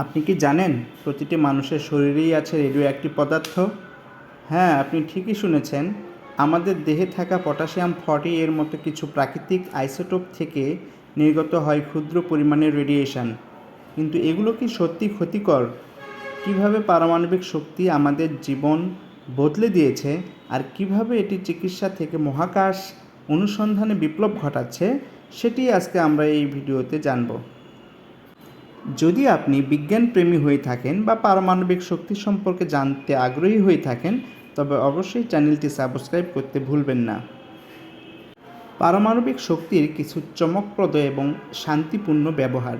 আপনি কি জানেন প্রতিটি মানুষের শরীরেই আছে রেডিও অ্যাক্টিভ পদার্থ? হ্যাঁ, আপনি ঠিকই শুনেছেন। আমাদের দেহে থাকা পটাশিয়াম 40 এর মতো কিছু প্রাকৃতিক আইসোটোপ থেকে নির্গত হয় ক্ষুদ্র পরিমাণের রেডিয়েশন। কিন্তু এগুলো কি সত্যি ক্ষতিকর? কিভাবে পারমাণবিক শক্তি আমাদের জীবন বদলে দিয়েছে আর কিভাবে এটি চিকিৎসা থেকে মহাকাশ অনুসন্ধানে বিপ্লব ঘটাচ্ছে, সেটি আজকে আমরা এই ভিডিওতে জানব। যদি আপনি বিজ্ঞানপ্রেমী হয়ে থাকেন বা পারমাণবিক শক্তি সম্পর্কে জানতে আগ্রহী হয়ে থাকেন, তবে অবশ্যই চ্যানেলটি সাবস্ক্রাইব করতে ভুলবেন না। পারমাণবিক শক্তির কিছু চমকপ্রদ এবং শান্তিপূর্ণ ব্যবহার।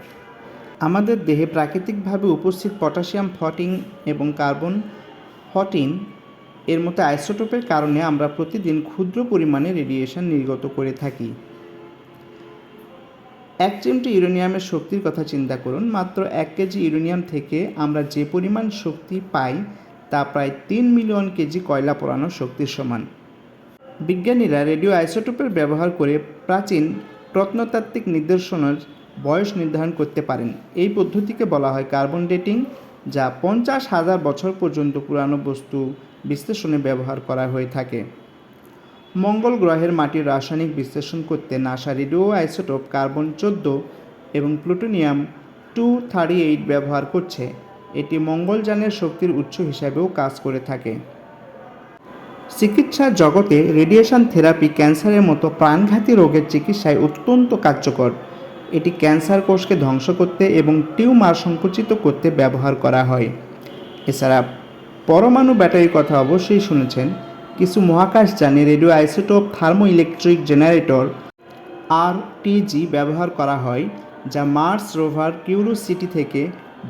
আমাদের দেহে প্রাকৃতিকভাবে উপস্থিত পটাশিয়াম 14 এবং কার্বন 14 এর মতো আইসোটোপের কারণে আমরা প্রতিদিন ক্ষুদ্র পরিমাণে রেডিয়েশন নির্গত করে থাকি। 1 চিমটি ইউরেনিয়ামের শক্তির কথা চিন্তা করুন। মাত্র 1 কেজি ইউরেনিয়াম থেকে আমরা যে পরিমাণ শক্তি পাই তা প্রায় 3 মিলিয়ন কেজি কয়লা পোড়ানোর শক্তির সমান। বিজ্ঞানীরা রেডিও আইসোটোপের ব্যবহার করে প্রাচীন প্রত্নতাত্ত্বিক নিদর্শনের বয়স নির্ধারণ করতে পারেন। এই পদ্ধতিকে বলা হয় কার্বন ডেটিং, যা 50,000 বছর পর্যন্ত পুরানো বস্তু বিশ্লেষণে ব্যবহার করা হয়ে থাকে। মঙ্গল গ্রহের মাটির রাসায়নিক বিশ্লেষণ করতে নাসা রেডিও আইসোটোপ কার্বন 14 এবং প্লুটোনিয়াম 238 ব্যবহার করছে। এটি মঙ্গলযানের শক্তির উৎস হিসাবেও কাজ করে থাকে। চিকিৎসা জগতে রেডিয়েশন থেরাপি ক্যান্সারের মতো প্রাণঘাতী রোগের চিকিৎসায় অত্যন্ত কার্যকর। এটি ক্যান্সার কোষকে ধ্বংস করতে এবং টিউমার সংকুচিত করতে ব্যবহার করা হয়। এছাড়া পরমাণু ব্যাটারির কথা অবশ্যই শুনেছেন। কিছু মহাকাশযানে radio isotope thermo electric generator RTG ব্যবহার করা হয়, যা মার্স রোভার কিউরিওসিটি থেকে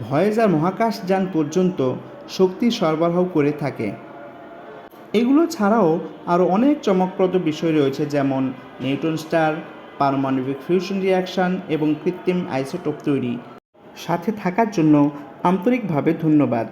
ভয়েজার মহাকাশযান পর্যন্ত শক্তি সরবরাহ করে থাকে। এগুলো ছাড়াও আরও অনেক চমকপ্রদ বিষয় রয়েছে, যেমন নিউট্রন স্টার, পারমাণবিক ফিউশন রিঅ্যাকশন এবং কৃত্রিম আইসোটোপ তৈরি। সাথে থাকার জন্য আন্তরিকভাবে ধন্যবাদ।